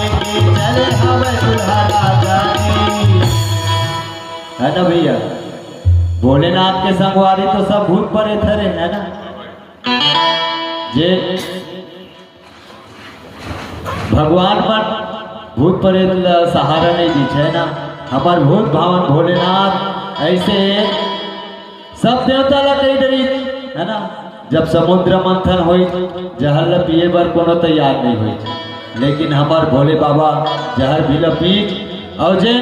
लेके चले हमें दुल्हरा जाने। है ना भैया, भोलेनाथ के संगवारी तो सब भूत परे थरे है ना। जे भगवान पर भूत परे सहारा नहीं दी है ना। हमार भूत भावन भोलेनाथ ऐसे सब देवता ला कही डरी है ना। जब समुद्र मंथन हुई जहर पिए बर कोनो तैयार नहीं हुई, लेकिन हमार भोले बाबा जहर भी पीट और जे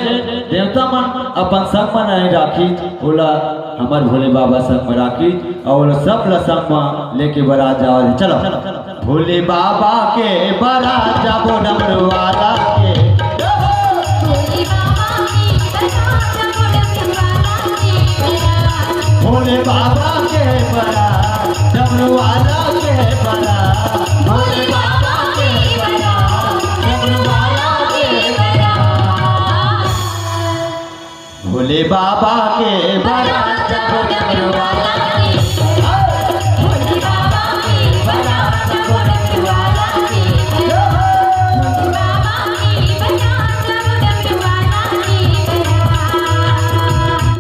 देवता मन अपन संग में नहीं राखी बोला हमार भोले बाबा संग में राखी और सब ला संग में लेके बारात जाओ। चलो भोले बाबा के बारात जाबो डमरू वाला के, भोले बाबा के बारात डमरू वाला के बारात, भोले बाबा के बारात डमरू वाला के बारात, भोले बाबा के